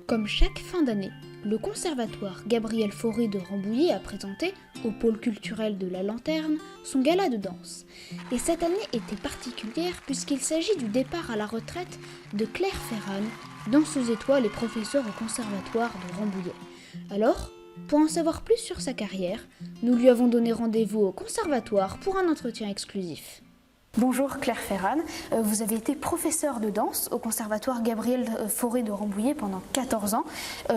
Comme chaque fin d'année, le Conservatoire Gabriel Fauré de Rambouillet a présenté, au pôle culturel de la Lanterne, son gala de danse. Et cette année était particulière puisqu'il s'agit du départ à la retraite de Claire Ferran, danseuse étoile et professeure au Conservatoire de Rambouillet. Alors, pour en savoir plus sur sa carrière, nous lui avons donné rendez-vous au Conservatoire pour un entretien exclusif. Bonjour Claire Ferran, vous avez été professeure de danse au Conservatoire Gabriel Fauré de Rambouillet pendant 14 ans.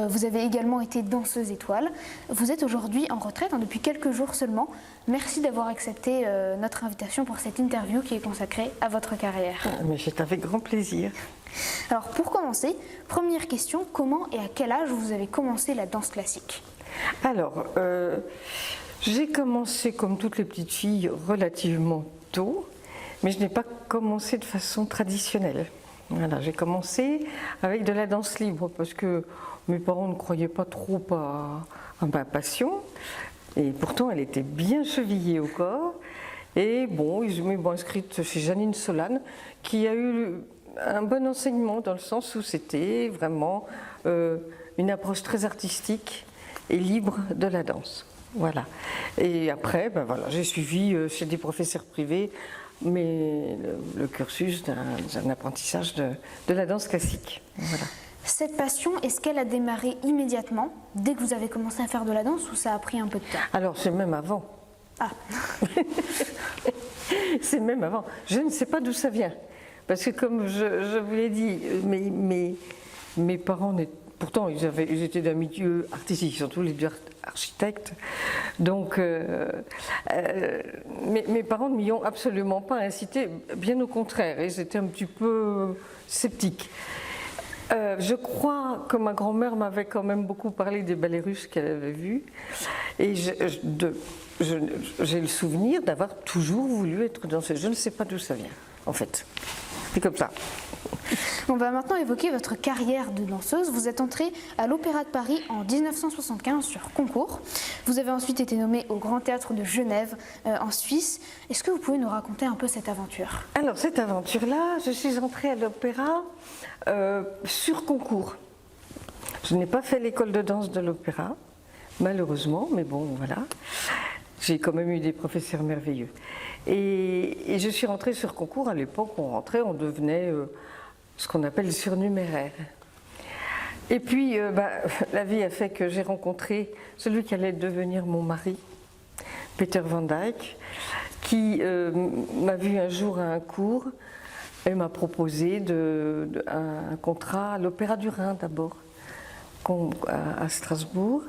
Vous avez également été danseuse étoile. Vous êtes aujourd'hui en retraite depuis quelques jours seulement. Merci d'avoir accepté notre invitation pour cette interview qui est consacrée à votre carrière. Mais c'est avec grand plaisir. Alors pour commencer, première question, comment et à quel âge vous avez commencé la danse classique ? Alors, j'ai commencé comme toutes les petites filles relativement tôt. Mais je n'ai pas commencé de façon traditionnelle. Voilà, j'ai commencé avec de la danse libre parce que mes parents ne croyaient pas trop à ma passion. Et pourtant, elle était bien chevillée au corps. Et bon, ils m'ont inscrite chez Janine Solane, qui a eu un bon enseignement dans le sens où c'était vraiment une approche très artistique et libre de la danse. Voilà. Et après, j'ai suivi chez des professeurs privés mais le cursus d'un apprentissage de la danse classique. Voilà. Cette passion, est-ce qu'elle a démarré immédiatement, dès que vous avez commencé à faire de la danse, ou ça a pris un peu de temps ? Alors, c'est même avant. Ah. C'est même avant. Je ne sais pas d'où ça vient. Parce que comme je vous l'ai dit, mes parents, pourtant ils étaient d'un milieu artistique, surtout les deux architectes. Donc, mes parents ne m'y ont absolument pas incité, bien au contraire, ils étaient un petit peu sceptiques. Je crois que ma grand-mère m'avait quand même beaucoup parlé des ballets russes qu'elle avait vus, et j'ai le souvenir d'avoir toujours voulu être danseuse. Je ne sais pas d'où ça vient, en fait. C'est comme ça. On va maintenant évoquer votre carrière de danseuse. Vous êtes entrée à l'Opéra de Paris en 1975 sur concours. Vous avez ensuite été nommée au Grand Théâtre de Genève en Suisse. Est-ce que vous pouvez nous raconter un peu cette aventure ? Alors cette aventure-là, je suis entrée à l'Opéra sur concours. Je n'ai pas fait l'école de danse de l'Opéra, malheureusement, mais bon, voilà. J'ai quand même eu des professeurs merveilleux. Et je suis rentrée sur concours. À l'époque, on rentrait, on devenait ce qu'on appelle surnuméraire. Et puis, la vie a fait que j'ai rencontré celui qui allait devenir mon mari, Peter Van Dyke, qui m'a vu un jour à un cours et m'a proposé un contrat à l'Opéra du Rhin d'abord, à Strasbourg.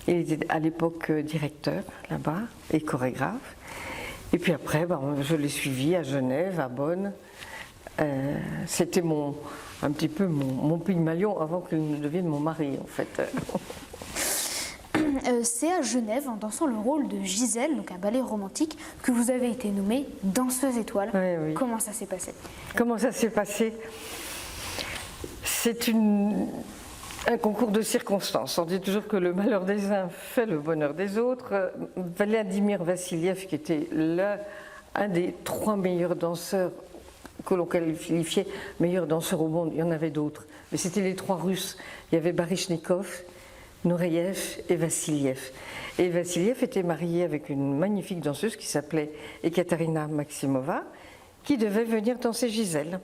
Il était à l'époque directeur là-bas et chorégraphe. Et puis après, je l'ai suivi à Genève, à Bonn. C'était un petit peu mon Pygmalion avant qu'il ne devienne mon mari, en fait. C'est à Genève, en dansant le rôle de Gisèle, donc un ballet romantique, que vous avez été nommée danseuse étoile. Oui, oui. Comment ça s'est passé ? Comment ça s'est passé ? C'est un concours de circonstances. On dit toujours que le malheur des uns fait le bonheur des autres. Vladimir Vassiliev, qui était un des 3 meilleurs danseurs que l'on qualifiait meilleurs danseurs au monde, il y en avait d'autres, mais c'était les 3 Russes. Il y avait Baryshnikov, Nureyev et Vassiliev. Et Vassiliev était marié avec une magnifique danseuse qui s'appelait Ekaterina Maximova, qui devait venir danser Gisèle.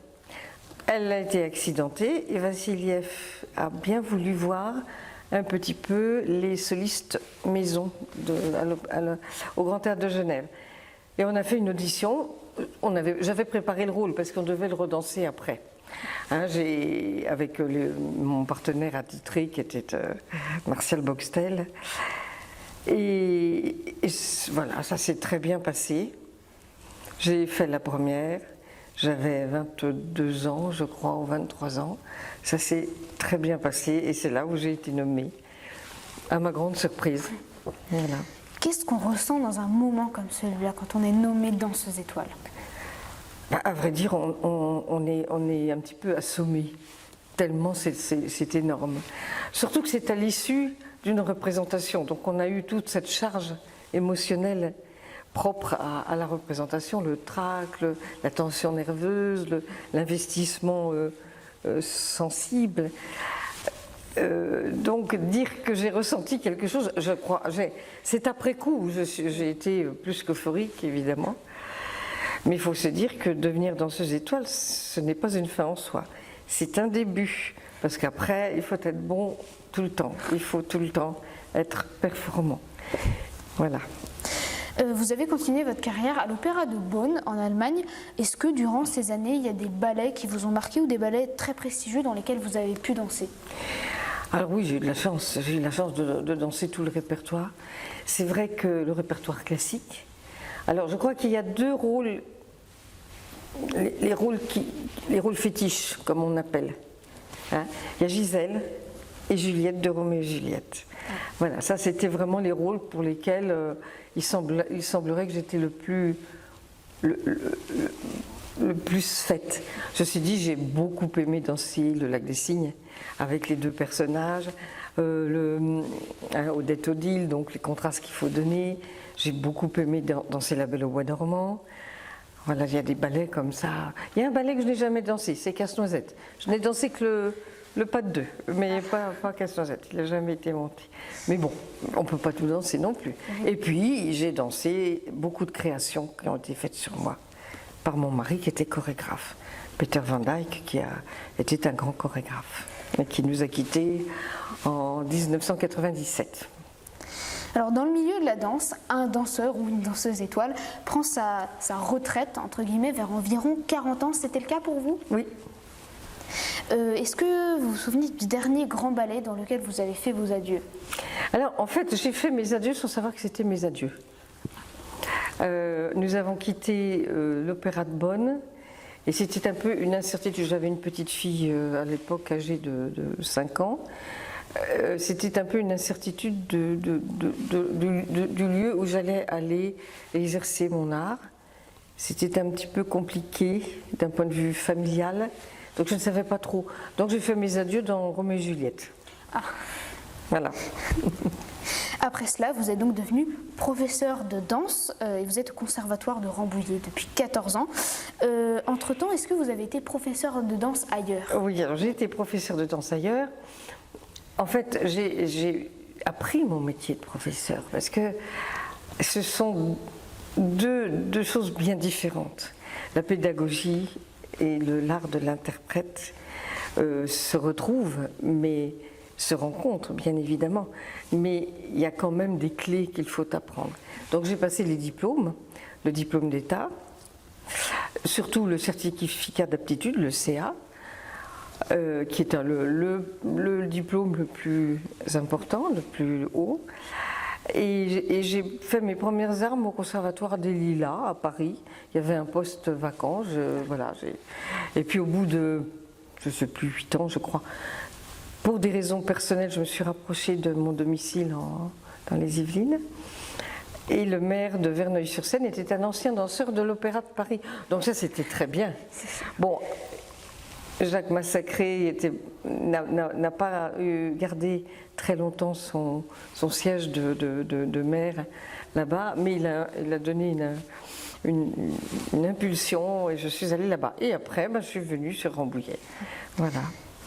Elle a été accidentée et Vassiliev a bien voulu voir un petit peu les solistes maison au Grand Théâtre de Genève. Et on a fait une audition. J'avais préparé le rôle parce qu'on devait le redanser après. Avec mon partenaire attitré qui était Martial Boxtel. Et voilà, ça s'est très bien passé. J'ai fait la première. J'avais 22 ans, je crois, ou 23 ans. Ça s'est très bien passé et c'est là où j'ai été nommée, à ma grande surprise. Voilà. Qu'est-ce qu'on ressent dans un moment comme celui-là, quand on est nommé danseuse étoile ? À vrai dire, on est un petit peu assommé, tellement c'est énorme. Surtout que c'est à l'issue d'une représentation, donc on a eu toute cette charge émotionnelle propre à la représentation, le trac, la tension nerveuse, l'investissement sensible. Donc dire que j'ai ressenti quelque chose, je crois, c'est après coup, j'ai été plus qu'euphorique évidemment, mais il faut se dire que devenir danseuse étoile, ce n'est pas une fin en soi, c'est un début, parce qu'après il faut être bon tout le temps, il faut tout le temps être performant. Voilà. Vous avez continué votre carrière à l'Opéra de Bonn en Allemagne. Est-ce que durant ces années, il y a des ballets qui vous ont marqué ou des ballets très prestigieux dans lesquels vous avez pu danser? Alors oui, j'ai eu de la chance. J'ai eu la chance de danser tout le répertoire. C'est vrai que le répertoire classique. Alors je crois qu'il y a deux rôles, les rôles fétiches, comme on appelle. Hein, il y a Gisèle et Juliette de Roméo et Juliette. Voilà, ça c'était vraiment les rôles pour lesquels il semblerait que j'étais le plus faite. Ceci dit, j'ai beaucoup aimé danser le Lac des Cygnes avec les deux personnages, Odette Odile, donc les contrastes qu'il faut donner. J'ai beaucoup aimé danser La Belle au Bois dormant. Voilà, il y a des ballets comme ça. Il y a un ballet que je n'ai jamais dansé, c'est Casse-Noisette. Je n'ai dansé que le pas de deux, mais pas Casse-Noisette, il n'a jamais été monté. Mais bon, on ne peut pas tout danser non plus. Et puis, j'ai dansé beaucoup de créations qui ont été faites sur moi par mon mari qui était chorégraphe, Peter Van Dyck, qui était un grand chorégraphe, mais qui nous a quittés en 1997. Alors dans le milieu de la danse, un danseur ou une danseuse étoile prend sa retraite, entre guillemets, vers environ 40 ans. C'était le cas pour vous? Oui. Est-ce que vous vous souvenez du dernier grand ballet dans lequel vous avez fait vos adieux? Alors en fait, j'ai fait mes adieux sans savoir que c'était mes adieux. Nous avons quitté l'Opéra de Bonn et c'était un peu une incertitude. J'avais une petite fille à l'époque âgée de 5 ans. C'était un peu une incertitude du lieu où j'allais aller exercer mon art. C'était un petit peu compliqué d'un point de vue familial, donc je ne savais pas trop. Donc j'ai fait mes adieux dans Roméo et Juliette. Ah. Voilà. Après cela, vous êtes donc devenu professeur de danse et vous êtes au conservatoire de Rambouillet depuis 14 ans. Entre-temps, est-ce que vous avez été professeur de danse ailleurs? Oui, alors j'ai été professeur de danse ailleurs. En fait, j'ai appris mon métier de professeur parce que ce sont deux choses bien différentes. La pédagogie et l'art de l'interprète se retrouvent, mais se rencontrent bien évidemment. Mais il y a quand même des clés qu'il faut apprendre. Donc j'ai passé les diplômes, le diplôme d'État, surtout le certificat d'aptitude, le CA, qui est le diplôme le plus important, le plus haut. Et j'ai fait mes premières armes au conservatoire des Lilas à Paris. Il y avait un poste vacant. Et puis au bout de, je ne sais plus, 8 ans je crois, pour des raisons personnelles, je me suis rapprochée de mon domicile dans les Yvelines. Et le maire de Verneuil-sur-Seine était un ancien danseur de l'Opéra de Paris. Donc ça, c'était très bien. Bon, Jacques Massacré n'a pas gardé très longtemps son siège de maire là-bas, mais il a donné une impulsion et je suis allée là-bas. Et après, je suis venue sur Rambouillet. Voilà.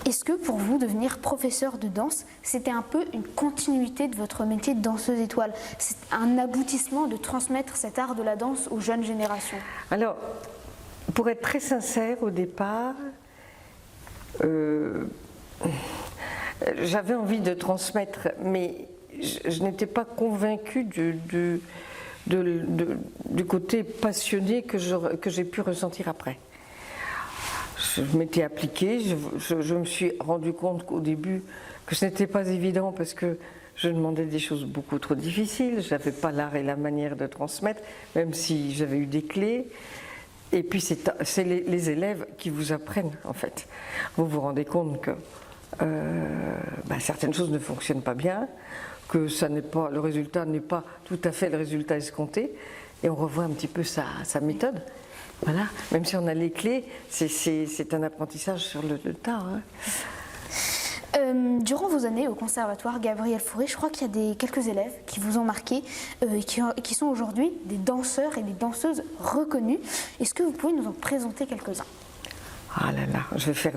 Est-ce que pour vous, devenir professeur de danse, c'était un peu une continuité de votre métier de danseuse étoile? C'est un aboutissement de transmettre cet art de la danse aux jeunes générations? Alors, pour être très sincère, au départ, j'avais envie de transmettre, mais je n'étais pas convaincue du côté passionné que j'ai pu ressentir après. Je m'étais appliquée, je me suis rendu compte qu'au début que ce n'était pas évident parce que je demandais des choses beaucoup trop difficiles, je n'avais pas l'art et la manière de transmettre, même si j'avais eu des clés. Et puis c'est les élèves qui vous apprennent en fait. Vous vous rendez compte que certaines choses ne fonctionnent pas bien, que le résultat n'est pas tout à fait le résultat escompté, et on revoit un petit peu sa méthode. Voilà, même si on a les clés, c'est un apprentissage sur le tas. Hein. Durant vos années au conservatoire Gabriel Fauré, je crois qu'il y a quelques élèves qui vous ont marqué et qui sont aujourd'hui des danseurs et des danseuses reconnus. Est-ce que vous pouvez nous en présenter quelques-uns? Ah là là, je vais faire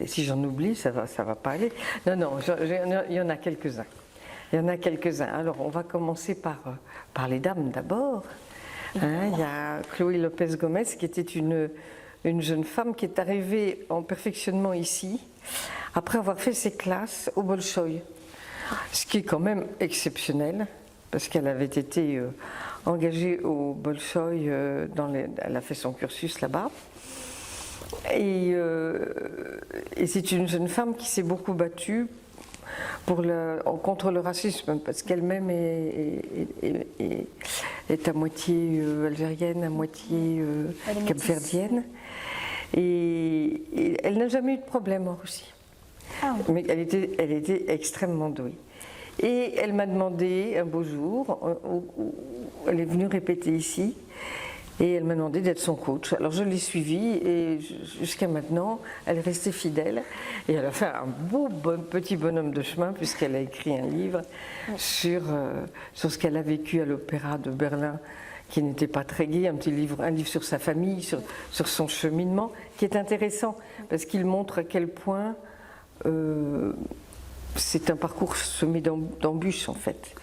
si j'en oublie, ça va pas aller. Non, non, il y en a quelques-uns. Il y en a quelques-uns. Alors, on va commencer par les dames d'abord. Hein, il y a Chloé Lopez Gomez, qui était une jeune femme qui est arrivée en perfectionnement ici, après avoir fait ses classes au Bolchoï. Ce qui est quand même exceptionnel, parce qu'elle avait été engagée au Bolchoï, elle a fait son cursus là-bas. Et c'est une jeune femme qui s'est beaucoup battue contre le racisme, parce qu'elle-même est à moitié algérienne, à moitié capverdienne. Et elle n'a jamais eu de problème en Russie. Ah oui. Mais elle était extrêmement douée. Et elle m'a demandé un beau jour, elle est venue répéter ici, et elle m'a demandé d'être son coach. Alors je l'ai suivie et jusqu'à maintenant, elle est restée fidèle. Et elle a fait un petit bonhomme de chemin puisqu'elle a écrit un livre sur ce qu'elle a vécu à l'Opéra de Berlin, qui n'était pas très gai, un livre sur sa famille, sur son cheminement, qui est intéressant parce qu'il montre à quel point c'est un parcours semé d'embûches en fait.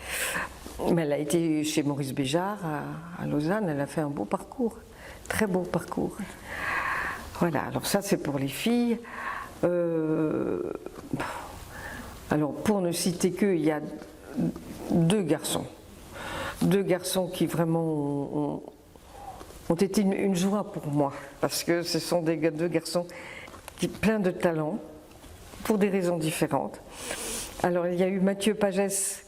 Mais elle a été chez Maurice Béjart à Lausanne, elle a fait un beau parcours, très beau parcours. Voilà, alors ça c'est pour les filles. Alors pour ne citer que, il y a deux garçons qui vraiment ont été une joie pour moi, parce que ce sont deux garçons pleins de talent, pour des raisons différentes. Alors il y a eu Mathieu Pagès,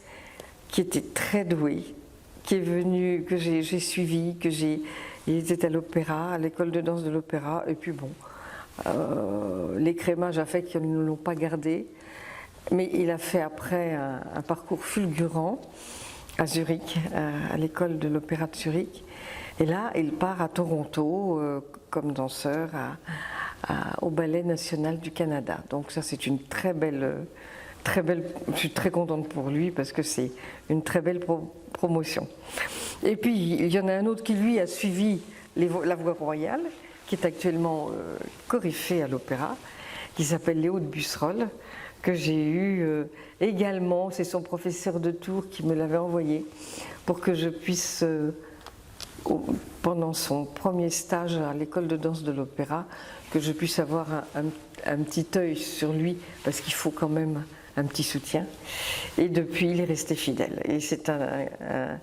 qui était très doué, qui est venu, que j'ai suivi, il était à l'opéra, à l'école de danse de l'opéra, et puis bon, l'écrémage a fait qu'ils ne l'ont pas gardé, mais il a fait après un parcours fulgurant à Zurich, à l'école de l'opéra de Zurich, et là il part à Toronto comme danseur au Ballet National du Canada. Donc ça c'est une très belle, je suis très contente pour lui parce que c'est une très belle promotion. Et puis il y en a un autre qui lui a suivi la voie royale, qui est actuellement coryphée à l'opéra, qui s'appelle Léo de Busserolles, que j'ai eu également, c'est son professeur de Tours qui me l'avait envoyé pour que je puisse, pendant son premier stage à l'école de danse de l'opéra, que je puisse avoir un petit œil sur lui, parce qu'il faut quand même un petit soutien. Et depuis, il est resté fidèle. Et c'est un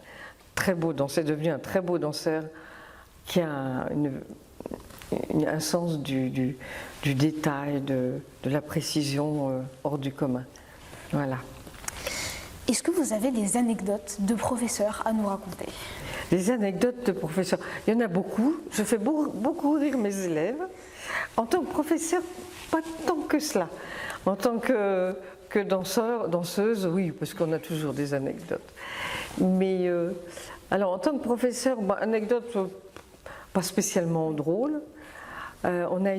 très beau danseur, devenu un très beau danseur qui a un sens du détail, de la précision hors du commun. Voilà. Est-ce que vous avez des anecdotes de professeurs à nous raconter? Des anecdotes de professeurs, il y en a beaucoup. Je fais beaucoup rire mes élèves. En tant que professeur, pas tant que cela. En tant que danseuse, oui, parce qu'on a toujours des anecdotes. Mais alors, en tant que professeur, anecdote pas spécialement drôle. On a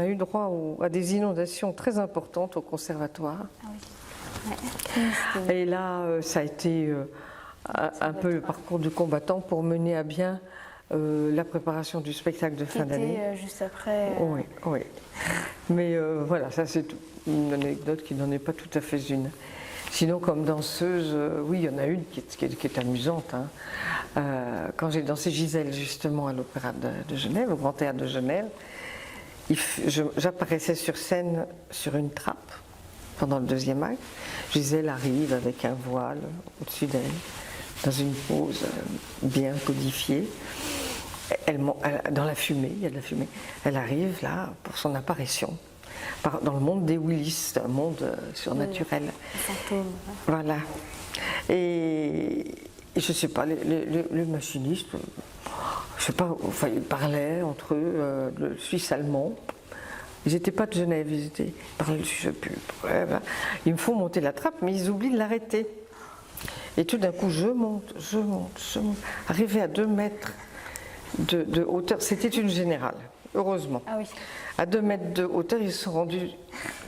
eu droit à des inondations très importantes au conservatoire. Ah oui. Et là, ça a été un peu le parcours du combattant pour mener à bien la préparation du spectacle de fin d'année. Juste après. Oui. Mais voilà, ça c'est une anecdote qui n'en est pas tout à fait une. Sinon, comme danseuse, oui, il y en a une qui est amusante. Hein. Quand j'ai dansé Gisèle, justement, à l'Opéra de Genève, au Grand Théâtre de Genève, j'apparaissais sur scène sur une trappe pendant le deuxième acte. Gisèle arrive avec un voile au-dessus d'elle, dans une pose bien codifiée. Dans la fumée, il y a de la fumée. Elle arrive là pour son apparition. Dans le monde des Willis, c'est un monde surnaturel. Fantôme. Voilà. Et je ne sais pas, les machinistes, je sais pas, enfin, ils parlaient entre eux, le suisse-allemand. Ils n'étaient pas de Genève, ils parlaient, je sais plus. Ils me font monter la trappe, mais ils oublient de l'arrêter. Et tout d'un coup, je monte. Arrivé à 2 mètres de hauteur, c'était une générale, heureusement. Ah oui. À 2 mètres de hauteur, ils se sont rendus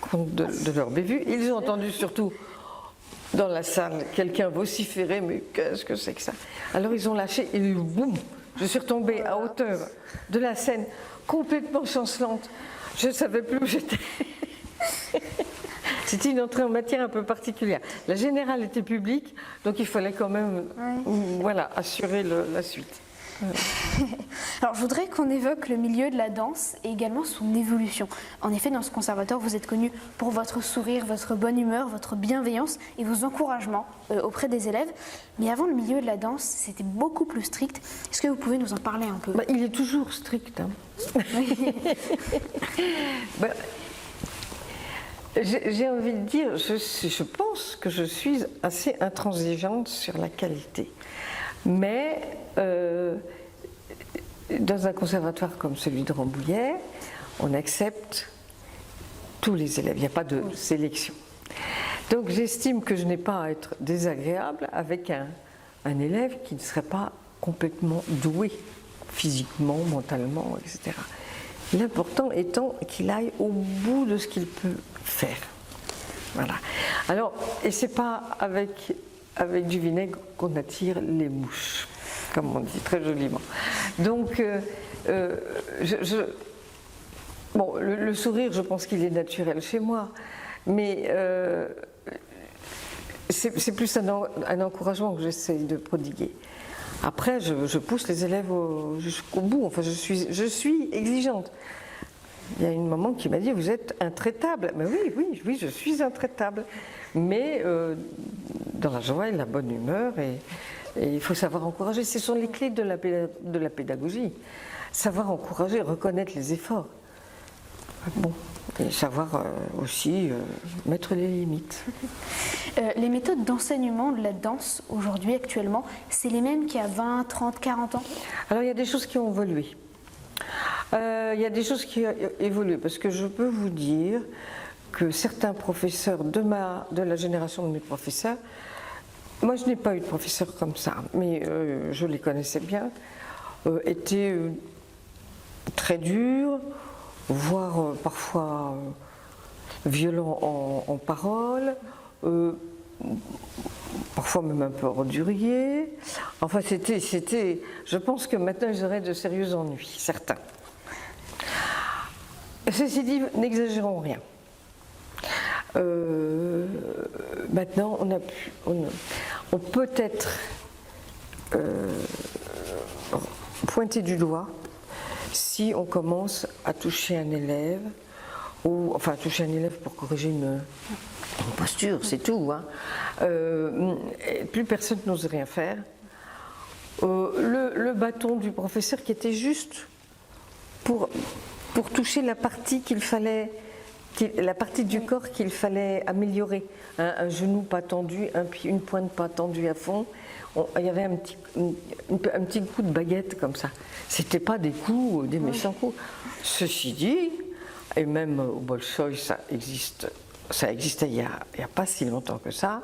compte de leur bévue. Ils ont entendu surtout dans la salle quelqu'un vociférer, mais qu'est-ce que c'est que ça? Alors ils ont lâché et boum, je suis retombée à hauteur de la scène complètement chancelante. Je ne savais plus où j'étais. C'était une entrée en matière un peu particulière. La générale était publique, donc il fallait quand même voilà, assurer la suite. Alors, je voudrais qu'on évoque le milieu de la danse et également son évolution. En effet, dans ce conservatoire, vous êtes connu pour votre sourire, votre bonne humeur, votre bienveillance et vos encouragements auprès des élèves. Mais avant le milieu de la danse, c'était beaucoup plus strict. Est-ce que vous pouvez nous en parler un peu? Il est toujours strict. Hein. J'ai envie de dire, je pense que je suis assez intransigeante sur la qualité. Mais dans un conservatoire comme celui de Rambouillet, on accepte tous les élèves, il n'y a pas de sélection. Donc j'estime que je n'ai pas à être désagréable avec un élève qui ne serait pas complètement doué physiquement, mentalement, etc. L'important étant qu'il aille au bout de ce qu'il peut faire. Voilà. Alors, et c'est pas avec du vinaigre qu'on attire les mouches, comme on dit très joliment. Donc, bon, le sourire, je pense qu'il est naturel chez moi, mais c'est plus un encouragement que j'essaie de prodiguer. Après, je pousse les élèves jusqu'au bout. Enfin, je suis exigeante. Il y a une maman qui m'a dit « Vous êtes intraitable ». Mais oui, je suis intraitable. Mais dans la joie et la bonne humeur, et il faut savoir encourager. Ce sont les clés de la pédagogie. Savoir encourager, reconnaître les efforts. Bon, et savoir aussi mettre les limites. Les méthodes d'enseignement de la danse aujourd'hui, actuellement, c'est les mêmes qu'il y a 20, 30, 40 ans? Alors il y a des choses qui ont évolué. Il y a des choses qui ont évolué parce que je peux vous dire que certains professeurs de la génération de mes professeurs, moi je n'ai pas eu de professeurs comme ça, mais je les connaissais bien, étaient très durs, voire parfois violents en parole, parfois même un peu orduriers. Enfin, je pense que maintenant ils auraient de sérieux ennuis, certains. Ceci dit, n'exagérons rien. Maintenant, on peut être pointé du doigt si on commence à toucher un élève, ou enfin toucher un élève pour corriger une posture, c'est tout. Hein. Plus personne n'ose rien faire. Le bâton du professeur qui était juste pour toucher la partie la partie du corps qu'il fallait améliorer. Un genou pas tendu, une pointe pas tendue à fond. Il y avait un petit coup de baguette comme ça. C'était pas des coups, des méchants coups. Ceci dit, et même au Bolchoï, ça existait il y a pas si longtemps que ça.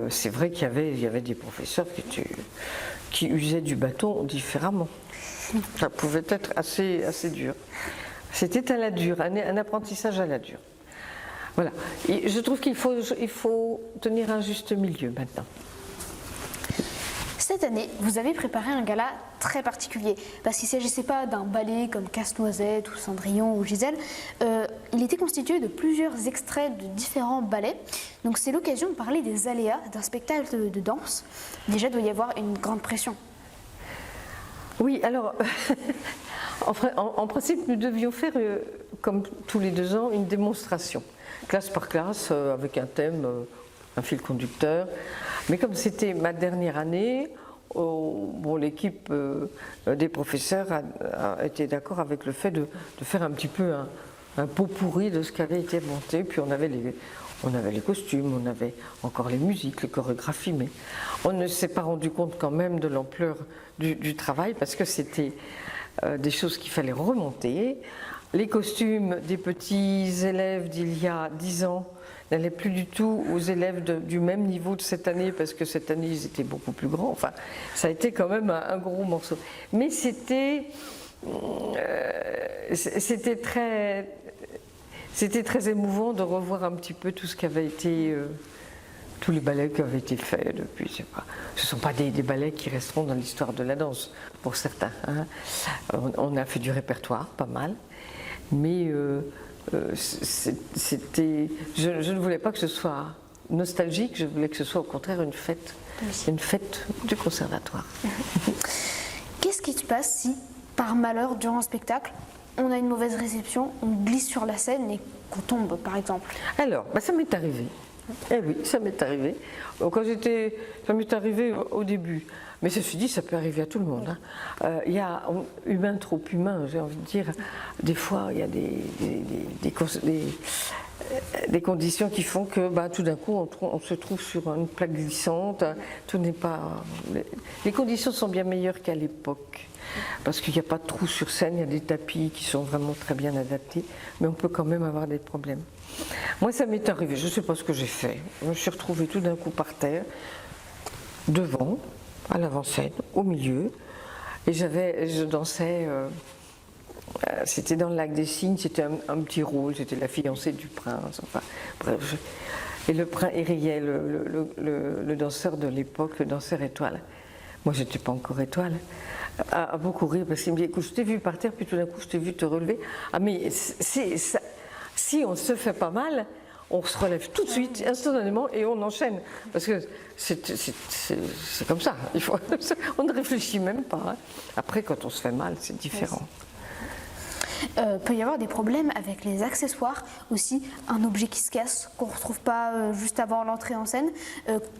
C'est vrai qu'il y avait des professeurs qui usaient du bâton différemment. Ça pouvait être assez dur. C'était à la dure, un apprentissage à la dure. Voilà. Et je trouve qu'il faut tenir un juste milieu maintenant. Cette année, vous avez préparé un gala très particulier, parce qu'il ne s'agissait pas d'un ballet comme Casse-Noisette ou Cendrillon ou Gisèle. Il était constitué de plusieurs extraits de différents ballets. Donc c'est l'occasion de parler des aléas d'un spectacle de danse. Déjà, il doit y avoir une grande pression. Oui, alors, en principe, nous devions faire, comme tous les 2 ans, une démonstration, classe par classe, avec un thème, un fil conducteur. Mais comme c'était ma dernière année, l'équipe des professeurs a été d'accord avec le fait de faire un petit peu un pot pourri de ce qui avait été monté. Puis on avait les costumes, on avait encore les musiques, les chorégraphies, mais on ne s'est pas rendu compte quand même de l'ampleur du travail parce que c'était des choses qu'il fallait remonter. Les costumes des petits élèves d'il y a 10 ans n'allaient plus du tout aux élèves du même niveau de cette année parce que cette année ils étaient beaucoup plus grands. Enfin, ça a été quand même un gros morceau. Mais c'était très émouvant de revoir un petit peu tout ce qui avait été tous les ballets qui avaient été faits depuis, ce ne sont pas des ballets qui resteront dans l'histoire de la danse, pour certains. Hein. On a fait du répertoire, pas mal, mais je ne voulais pas que ce soit nostalgique, je voulais que ce soit au contraire une fête du conservatoire. Qu'est-ce qui se passe si, par malheur, durant un spectacle, on a une mauvaise réception, on glisse sur la scène et qu'on tombe, par exemple? Alors, ça m'est arrivé. Eh oui, ça m'est arrivé. Ça m'est arrivé au début. Mais ceci dit, ça peut arriver à tout le monde. Hein. Il y a humain trop humain, j'ai envie de dire. Des fois, il y a des conditions qui font que tout d'un coup, on se trouve sur une plaque glissante. Tout n'est pas. Les conditions sont bien meilleures qu'à l'époque. Parce qu'il n'y a pas de trous sur scène, il y a des tapis qui sont vraiment très bien adaptés, mais on peut quand même avoir des problèmes. Moi, ça m'est arrivé, je ne sais pas ce que j'ai fait. Je me suis retrouvée tout d'un coup par terre, devant, à l'avant-scène, au milieu, et je dansais, c'était dans le lac des Cygnes, c'était un petit rôle, j'étais la fiancée du prince, enfin, bref. Et le prince riait, le danseur de l'époque, le danseur étoile. Moi, je n'étais pas encore étoile. A beaucoup rire parce qu'il me dit, écoute, je t'ai vu par terre, puis tout d'un coup, je t'ai vu te relever. Ah, mais si on se fait pas mal, on se relève tout de suite, instantanément, et on enchaîne. Parce que c'est comme ça. On ne réfléchit même pas. Hein. Après, quand on se fait mal, c'est différent. Peut y avoir des problèmes avec les accessoires aussi, un objet qui se casse, qu'on ne retrouve pas juste avant l'entrée en scène.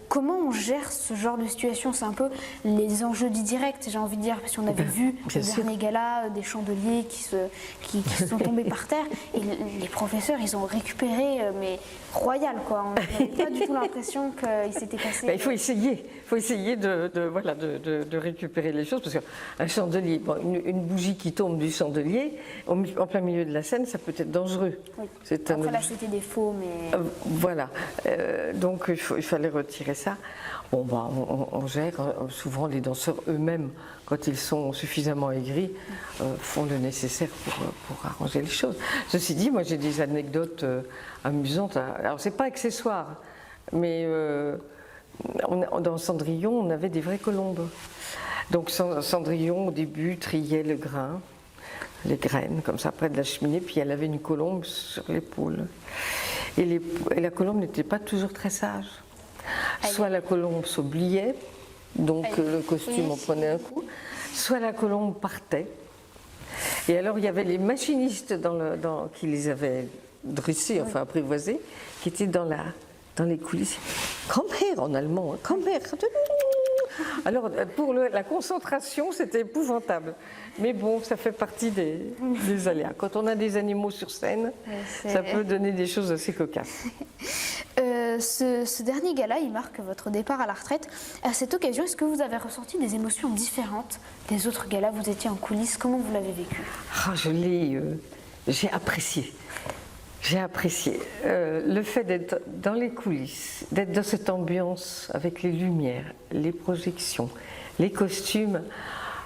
Comment on gère ce genre de situation? C'est un peu les enjeux du direct, j'ai envie de dire, parce qu'on avait vu le dernier gala des chandeliers qui sont tombés par terre, et les professeurs, ils ont récupéré, mais royal, quoi. On n'avait pas du tout l'impression qu'il s'était passé... Il faut essayer de récupérer les choses, parce qu'un chandelier, une bougie qui tombe du chandelier, en plein milieu de la scène, ça peut être dangereux. Oui. Après, là, c'était des faux, mais... Voilà. Donc, il fallait retirer ça. Bon, on gère. Souvent, les danseurs eux-mêmes, quand ils sont suffisamment aigris, font le nécessaire pour arranger les choses. Ceci dit, moi, j'ai des anecdotes amusantes. Alors, c'est pas accessoire, mais dans Cendrillon, on avait des vraies colombes. Donc, Cendrillon, au début, triait le grain, les graines, comme ça, près de la cheminée, puis elle avait une colombe sur l'épaule. Et la colombe n'était pas toujours très sage. Soit la colombe s'oubliait, donc le costume en prenait un coup, soit la colombe partait. Et alors il y avait les machinistes qui les avaient dressés, enfin apprivoisés, qui étaient dans les coulisses. Komm her en allemand, komm her. Alors, pour la concentration, c'était épouvantable. Mais bon, ça fait partie des aléas. Quand on a des animaux sur scène, ça peut donner des choses assez cocasses. Ce dernier gala, il marque votre départ à la retraite. À cette occasion, est-ce que vous avez ressenti des émotions différentes des autres galas? Vous étiez en coulisses, comment vous l'avez vécu? J'ai apprécié. J'ai apprécié le fait d'être dans les coulisses, d'être dans cette ambiance avec les lumières, les projections, les costumes.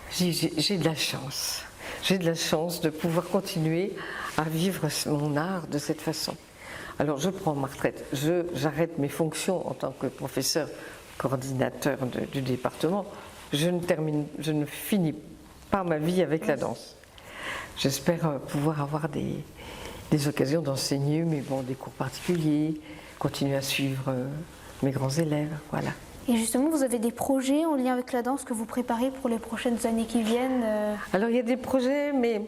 J'ai de la chance. J'ai de la chance de pouvoir continuer à vivre mon art de cette façon. Alors je prends ma retraite, j'arrête mes fonctions en tant que professeur coordinateur du département. Je ne finis pas ma vie avec la danse. J'espère pouvoir avoir des occasions d'enseigner, mais bon, des cours particuliers, continuer à suivre mes grands élèves, voilà. Et justement, vous avez des projets en lien avec la danse que vous préparez pour les prochaines années qui viennent? Alors, il y a des projets, mais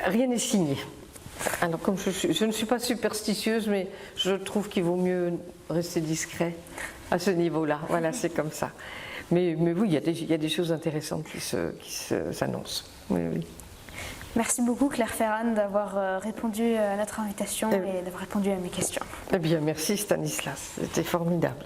rien n'est signé. Alors, comme je ne suis pas superstitieuse, mais je trouve qu'il vaut mieux rester discret à ce niveau-là. Voilà, c'est comme ça. Mais oui, il y a des choses intéressantes qui s'annoncent. Oui, oui. Merci beaucoup Claire Ferran d'avoir répondu à notre invitation et d'avoir répondu à mes questions. Eh bien, merci Stanislas, c'était formidable.